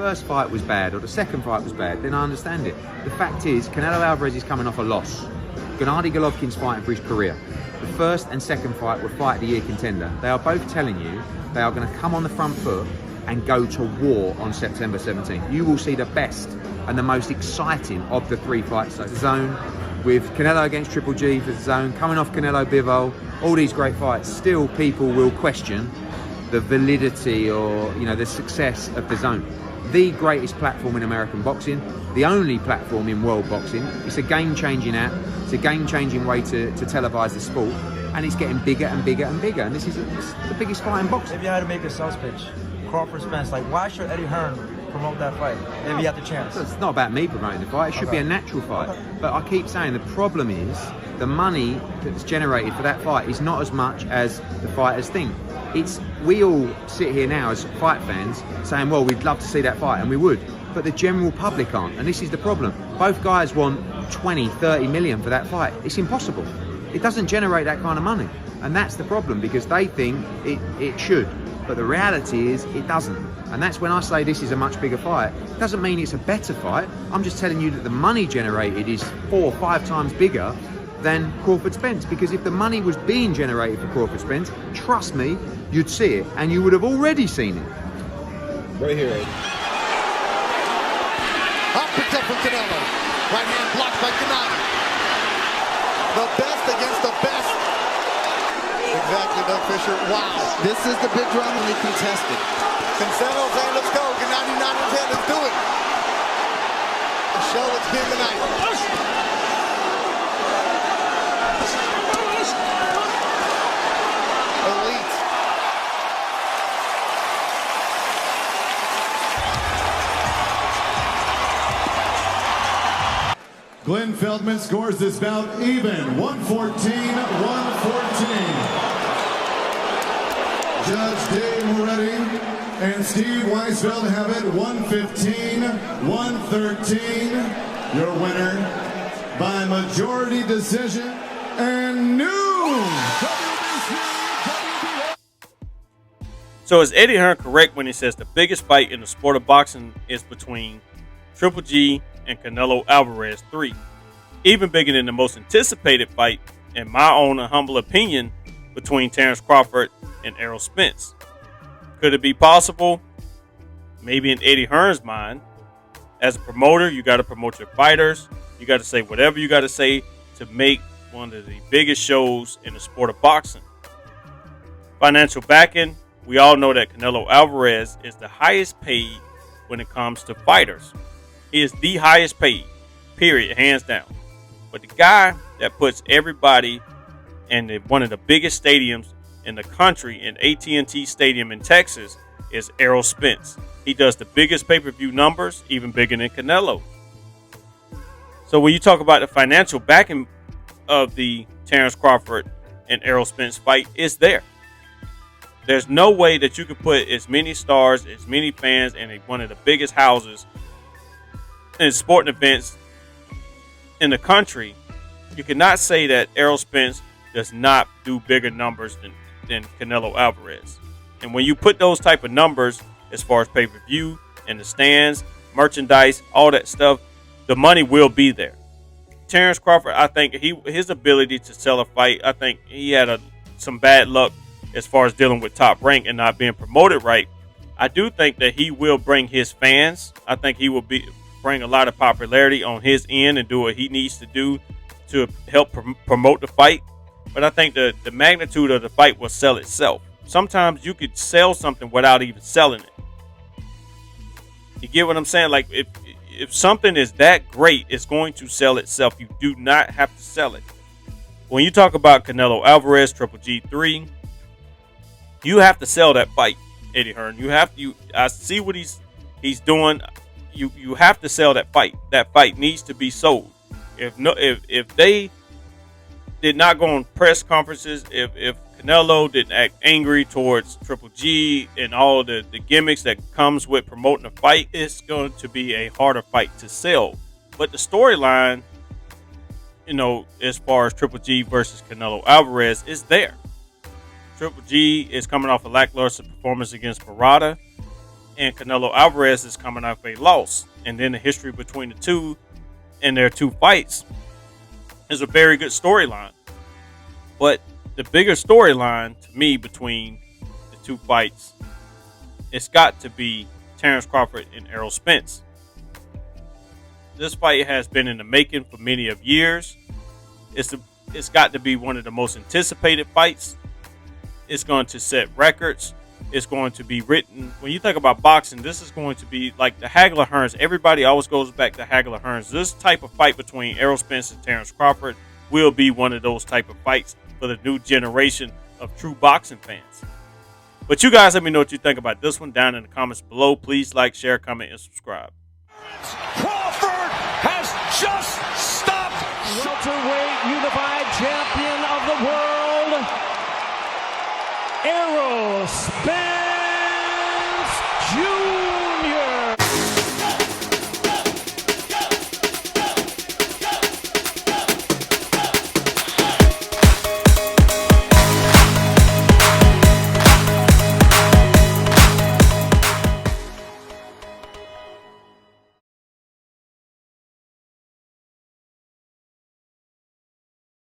first fight was bad or the second fight was bad, then I understand it. The fact is, Canelo Alvarez is coming off a loss. Gennady Golovkin's fighting for his career. The first and second fight were fight of the year contender. They are both telling you they are going to come on the front foot and go to war on September 17th. You will see the best and the most exciting of the 3 fights. So the zone with Canelo against Triple G for the zone, coming off Canelo Bivol, all these great fights. Still, people will question the validity or the success of the zone. The greatest platform in American boxing, the only platform in world boxing. It's a game-changing app. It's a game-changing way to televise the sport, and it's getting bigger and bigger and bigger. And this is the biggest fight in boxing. If you had to make a sales pitch, Crawford Spence, like, why should Eddie Hearn promote that fight if he had the chance? It's not about me promoting the fight. It should be a natural fight. But I keep saying the problem is the money that's generated for that fight is not as much as the fighters think. We all sit here now as fight fans saying, well, we'd love to see that fight, and we would, but the general public aren't, and this is the problem. Both guys want 20, 30 million for that fight. It's impossible. It doesn't generate that kind of money, and that's the problem, because they think it should, but the reality is it doesn't. And that's when I say this is a much bigger fight. It doesn't mean it's a better fight. I'm just telling you that the money generated is 4 or 5 times bigger than Crawford Spence, because if the money was being generated for Crawford Spence, trust me, you'd see it, and you would have already seen it. Right here, Ed. Up picked up from Canelo. Right hand blocked by Gennady. The best against the best. Exactly, Doug Fisher. Wow. This is the big roundly contested. Canelo saying, let's go. Gennady nodding his head. Let's do it. The show is here tonight. Glenn Feldman scores this bout even, 114-114. Judge Dave Moretti and Steve Weisfeld have it, 115-113. Your winner by majority decision and new WBC. So is Eddie Hearn correct when he says the biggest fight in the sport of boxing is between Triple G and Canelo Alvarez 3, even bigger than the most anticipated fight, in my own humble opinion, between Terrence Crawford and Errol Spence? Could it be possible? Maybe in Eddie Hearn's mind. As a promoter, you got to promote your fighters. You got to say whatever you got to say to make one of the biggest shows in the sport of boxing. Financial backing, we all know that Canelo Alvarez is the highest paid when it comes to fighters. He is the highest paid, period, hands down. But the guy that puts everybody in one of the biggest stadiums in the country, in AT&T Stadium in Texas, is Errol Spence. He does the biggest pay-per-view numbers, even bigger than Canelo. So when you talk about the financial backing of the Terrence Crawford and Errol Spence fight, it's there. There's no way that you could put as many stars, as many fans in one of the biggest houses in sporting events in the country. You cannot say that Errol Spence does not do bigger numbers than Canelo Alvarez. And when you put those type of numbers as far as pay-per-view and the stands, merchandise, all that stuff, the money will be there. Terrence Crawford, I think his ability to sell a fight, I think he had some bad luck as far as dealing with Top Rank and not being promoted right. I do think that he will bring his fans. I think he will bring a lot of popularity on his end and do what he needs to do to help promote the fight. But I think the magnitude of the fight will sell itself. Sometimes you could sell something without even selling it. You get what I'm saying? Like, if something is that great, it's going to sell itself. You do not have to sell it. When you talk about Canelo Alvarez, Triple G3, you have to sell that fight, Eddie Hearn. I see what he's doing. You have to sell that fight. That fight needs to be sold. If they did not go on press conferences, if Canelo didn't act angry towards Triple G and all the gimmicks that comes with promoting a fight, it's going to be a harder fight to sell. But the storyline, as far as Triple G versus Canelo Alvarez, is there. Triple G is coming off a lackluster performance against Murata. and Canelo Alvarez is coming off a loss. And then the history between the two and their two fights is a very good storyline. But the bigger storyline to me between the two fights, it's got to be Terrence Crawford and Errol Spence. This fight has been in the making for many of years. It's got to be one of the most anticipated fights. It's going to set records. It's going to be written. When you think about boxing, this is going to be like the Hagler Hearns. Everybody always goes back to Hagler Hearns. This type of fight between Errol Spence and Terrence Crawford will be one of those type of fights for the new generation of true boxing fans. But you guys let me know what you think about this one down in the comments below. Please like, share, comment, and subscribe. Crawford has just stopped. Welterweight unified champion of the world, Errol Spence.